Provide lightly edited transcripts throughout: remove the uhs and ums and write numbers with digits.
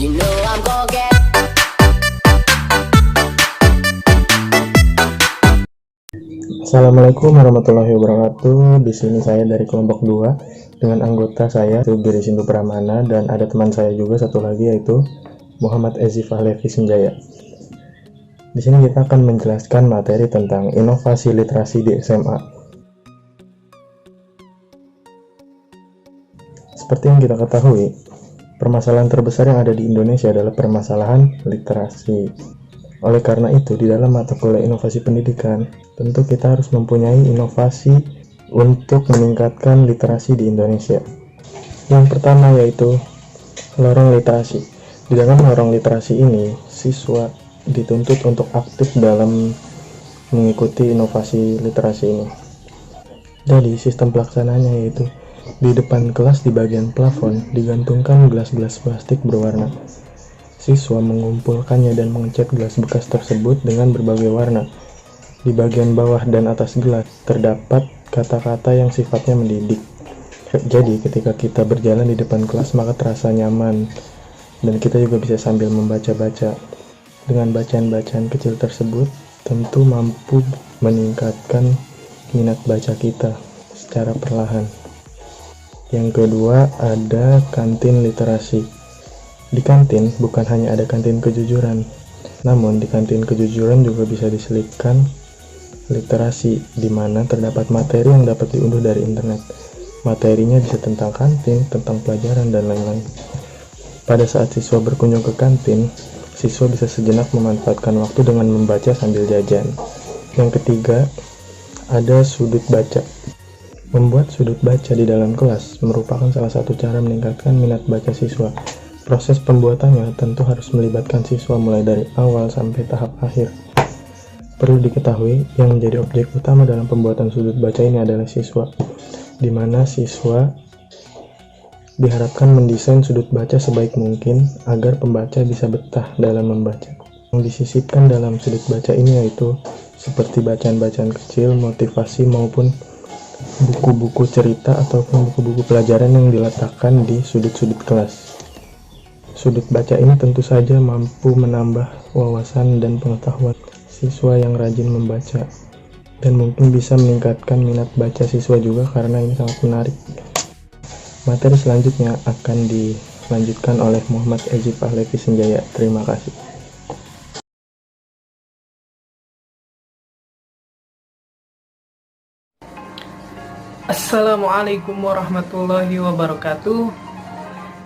You know I'm gonna get. Assalamualaikum warahmatullahi wabarakatuh. Di sini saya dari kelompok 2 dengan anggota saya Giri Sindu Pramana, dan ada teman saya juga satu lagi yaitu Muhammad Ezi Fahlevi Senjaya. Di sini kita akan menjelaskan materi tentang inovasi literasi di SMA. Seperti yang kita ketahui, permasalahan terbesar yang ada di Indonesia adalah permasalahan literasi. Oleh karena itu, di dalam mata kuliah inovasi pendidikan, tentu kita harus mempunyai inovasi untuk meningkatkan literasi di Indonesia. Yang pertama yaitu lorong literasi. Di dalam lorong literasi ini, siswa dituntut untuk aktif dalam mengikuti inovasi literasi ini. Jadi, sistem pelaksananya yaitu di depan kelas di bagian plafon digantungkan gelas-gelas plastik berwarna. Siswa mengumpulkannya dan mengecat gelas bekas tersebut dengan berbagai warna. Di bagian bawah dan atas gelas terdapat kata-kata yang sifatnya mendidik. Jadi ketika kita berjalan di depan kelas maka terasa nyaman, dan kita juga bisa sambil membaca-baca. Dengan bacaan-bacaan kecil tersebut tentu mampu meningkatkan minat baca kita secara perlahan. Yang kedua, ada kantin literasi. Di kantin bukan hanya ada kantin kejujuran, namun di kantin kejujuran juga bisa diselipkan literasi, di mana terdapat materi yang dapat diunduh dari internet. Materinya bisa tentang kantin, tentang pelajaran, dan lain-lain. Pada saat siswa berkunjung ke kantin, siswa bisa sejenak memanfaatkan waktu dengan membaca sambil jajan. Yang ketiga, ada sudut baca. Membuat sudut baca di dalam kelas merupakan salah satu cara meningkatkan minat baca siswa. Proses pembuatannya tentu harus melibatkan siswa mulai dari awal sampai tahap akhir. Perlu diketahui, yang menjadi objek utama dalam pembuatan sudut baca ini adalah siswa, di mana siswa diharapkan mendesain sudut baca sebaik mungkin agar pembaca bisa betah dalam membaca. Yang disisipkan dalam sudut baca ini yaitu seperti bacaan-bacaan kecil, motivasi, maupun buku-buku cerita ataupun buku-buku pelajaran yang diletakkan di sudut-sudut kelas. Sudut baca ini tentu saja mampu menambah wawasan dan pengetahuan siswa yang rajin membaca, dan mungkin bisa meningkatkan minat baca siswa juga karena ini sangat menarik. Materi selanjutnya akan dilanjutkan oleh Muhammad Ezi Fahlevi Senjaya. Terima kasih. Assalamualaikum warahmatullahi wabarakatuh.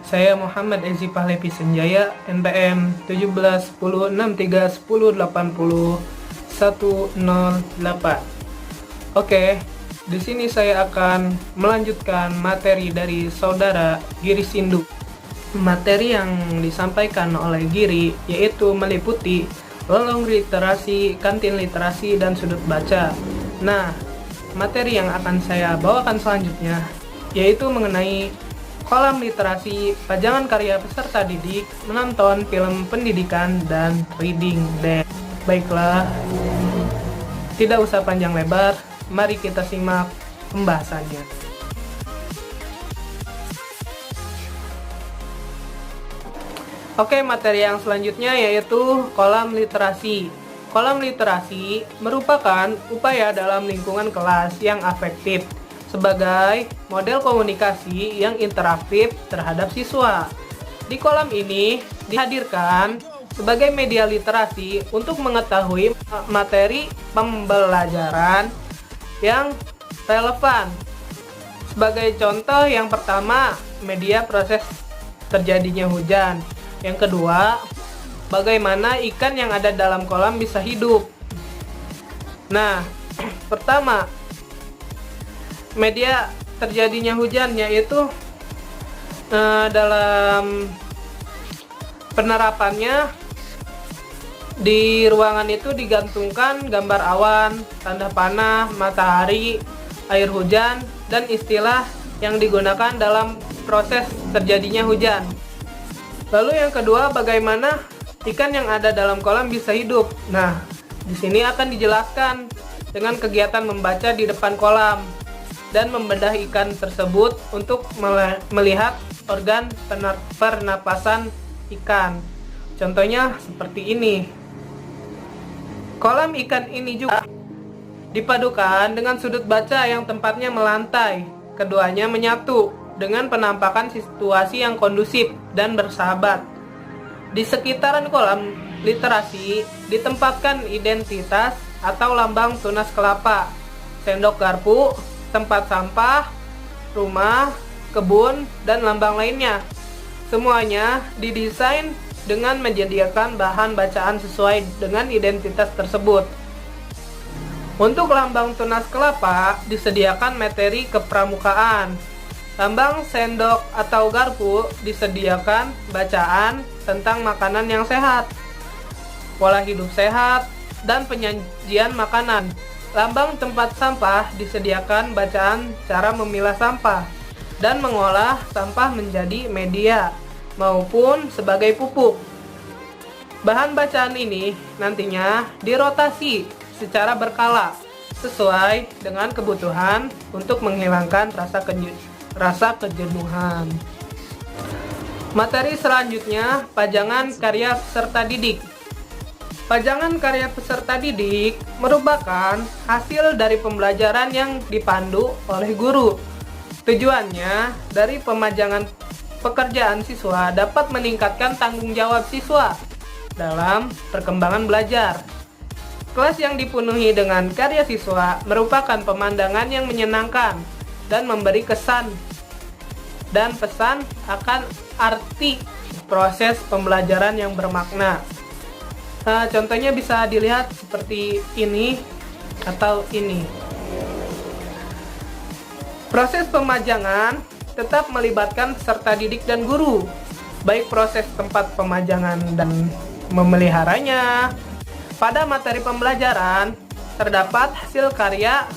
Saya Muhammad Ezi Fahlevi Senjaya, NPM 1710631080 Oke, di sini saya akan melanjutkan materi dari saudara Giri Sindu. Materi yang disampaikan oleh Giri yaitu meliputi lorong literasi, kantin literasi, dan sudut baca. Nah, materi yang akan saya bawakan selanjutnya yaitu mengenai kolam literasi, pajangan karya peserta didik, menonton film pendidikan, dan reading day. Baiklah, tidak usah panjang lebar, mari kita simak pembahasannya. Oke, materi yang selanjutnya yaitu kolam literasi. Kolam literasi merupakan upaya dalam lingkungan kelas yang afektif sebagai model komunikasi yang interaktif terhadap siswa. Di kolam ini dihadirkan sebagai media literasi untuk mengetahui materi pembelajaran yang relevan. Sebagai contoh, yang pertama, media proses terjadinya hujan. Yang kedua, bagaimana ikan yang ada dalam kolam bisa hidup. Nah, pertama, media terjadinya hujan yaitu dalam penerapannya di ruangan itu digantungkan gambar awan, tanda panah, matahari, air hujan, dan istilah yang digunakan dalam proses terjadinya hujan. Lalu yang kedua, bagaimana ikan yang ada dalam kolam bisa hidup. Nah, di sini akan dijelaskan dengan kegiatan membaca di depan kolam dan membedah ikan tersebut untuk melihat organ pernapasan ikan. Contohnya seperti ini. Kolam ikan ini juga dipadukan dengan sudut baca yang tempatnya melantai. Keduanya menyatu dengan penampakan situasi yang kondusif dan bersahabat. Di sekitaran kolam literasi ditempatkan identitas atau lambang tunas kelapa, sendok garpu, tempat sampah, rumah, kebun, dan lambang lainnya. Semuanya didesain dengan menyediakan bahan bacaan sesuai dengan identitas tersebut. Untuk lambang tunas kelapa disediakan materi kepramukaan. Lambang sendok atau garpu disediakan bacaan tentang makanan yang sehat, pola hidup sehat, dan penyajian makanan. Lambang tempat sampah disediakan bacaan cara memilah sampah dan mengolah sampah menjadi media maupun sebagai pupuk. Bahan bacaan ini nantinya dirotasi secara berkala sesuai dengan kebutuhan untuk menghilangkan rasa kejenuhan. Materi selanjutnya, pajangan karya peserta didik. Pajangan karya peserta didik merupakan hasil dari pembelajaran yang dipandu oleh guru. Tujuannya dari pemajangan pekerjaan siswa dapat meningkatkan tanggung jawab siswa dalam perkembangan belajar. Kelas yang dipenuhi dengan karya siswa merupakan pemandangan yang menyenangkan dan memberi kesan dan pesan akan arti proses pembelajaran yang bermakna. Nah, contohnya bisa dilihat seperti ini atau ini. Proses pemajangan tetap melibatkan peserta didik dan guru, baik proses tempat pemajangan dan memeliharanya. Pada materi pembelajaran terdapat hasil karya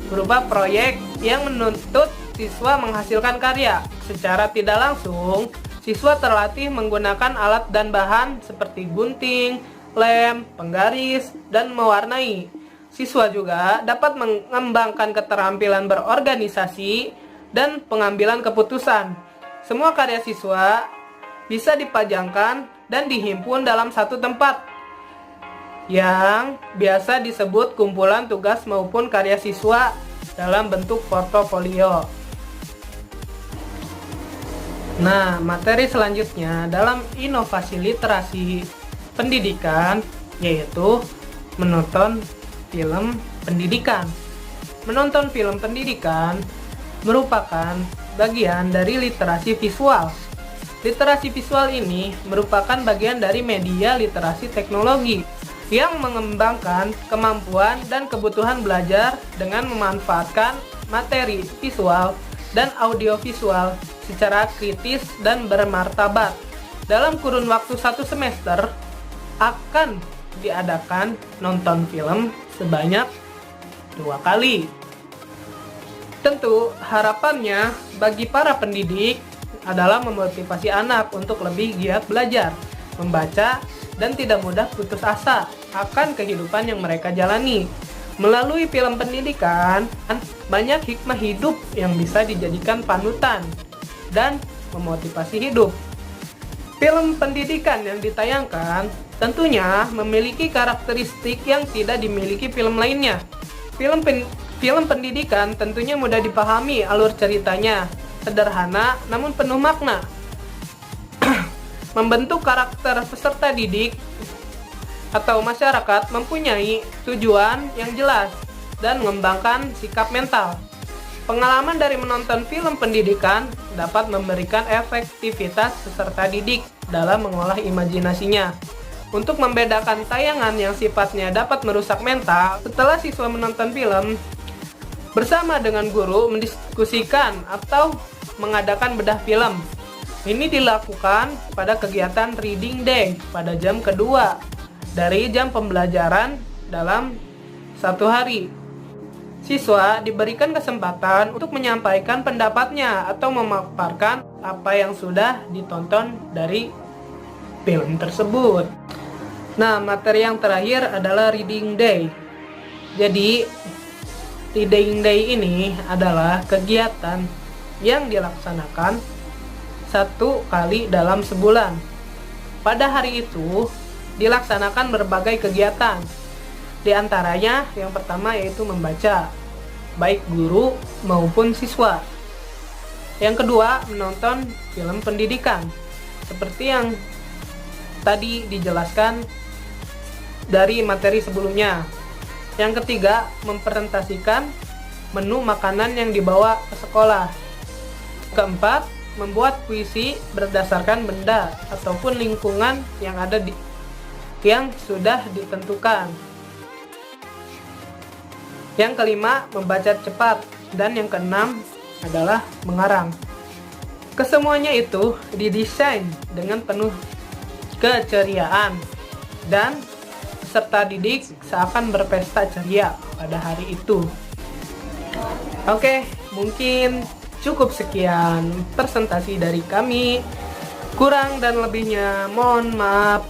berupa proyek yang menuntut siswa menghasilkan karya. Secara tidak langsung, siswa terlatih menggunakan alat dan bahan seperti gunting, lem, penggaris, dan mewarnai. Siswa juga dapat mengembangkan keterampilan berorganisasi dan pengambilan keputusan. Semua karya siswa bisa dipajangkan dan dihimpun dalam satu tempat yang biasa disebut kumpulan tugas maupun karya siswa dalam bentuk portofolio. Nah, materi selanjutnya dalam inovasi literasi pendidikan yaitu menonton film pendidikan. Menonton film pendidikan merupakan bagian dari literasi visual. Literasi visual ini merupakan bagian dari media literasi teknologi yang mengembangkan kemampuan dan kebutuhan belajar dengan memanfaatkan materi visual dan audiovisual secara kritis dan bermartabat. Dalam kurun waktu 1 semester akan diadakan nonton film sebanyak 2 kali. Tentu harapannya bagi para pendidik adalah memotivasi anak untuk lebih giat belajar, membaca, dan tidak mudah putus asa akan kehidupan yang mereka jalani. Melalui film pendidikan, banyak hikmah hidup yang bisa dijadikan panutan dan memotivasi hidup. Film pendidikan yang ditayangkan tentunya memiliki karakteristik yang tidak dimiliki film lainnya. Film pendidikan tentunya mudah dipahami alur ceritanya, sederhana namun penuh makna. Membentuk karakter peserta didik atau masyarakat mempunyai tujuan yang jelas dan mengembangkan sikap mental. Pengalaman dari menonton film pendidikan dapat memberikan efektivitas peserta didik dalam mengolah imajinasinya. Untuk membedakan tayangan yang sifatnya dapat merusak mental, setelah siswa menonton film, bersama dengan guru mendiskusikan atau mengadakan bedah film. Ini dilakukan pada kegiatan Reading Day pada jam kedua dari jam pembelajaran dalam 1 hari. Siswa diberikan kesempatan untuk menyampaikan pendapatnya atau memaparkan apa yang sudah ditonton dari film tersebut. Nah, materi yang terakhir adalah Reading Day. Jadi, Reading Day ini adalah kegiatan yang dilaksanakan 1 kali dalam sebulan. Pada hari itu dilaksanakan berbagai kegiatan. Di antaranya yang pertama yaitu membaca, baik guru maupun siswa. Yang kedua, menonton film pendidikan, seperti yang tadi dijelaskan dari materi sebelumnya. Yang ketiga, mempresentasikan menu makanan yang dibawa ke sekolah. Keempat, membuat puisi berdasarkan benda ataupun lingkungan yang sudah ditentukan. Yang kelima, membaca cepat, dan yang keenam adalah mengarang. Kesemuanya itu didesain dengan penuh keceriaan dan peserta didik seakan berpesta ceria pada hari itu. Oke, mungkin cukup sekian presentasi dari kami. Kurang dan lebihnya mohon maaf.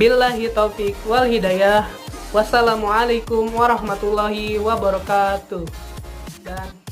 Billahi taufik wal hidayah. Wassalamualaikum warahmatullahi wabarakatuh. Dan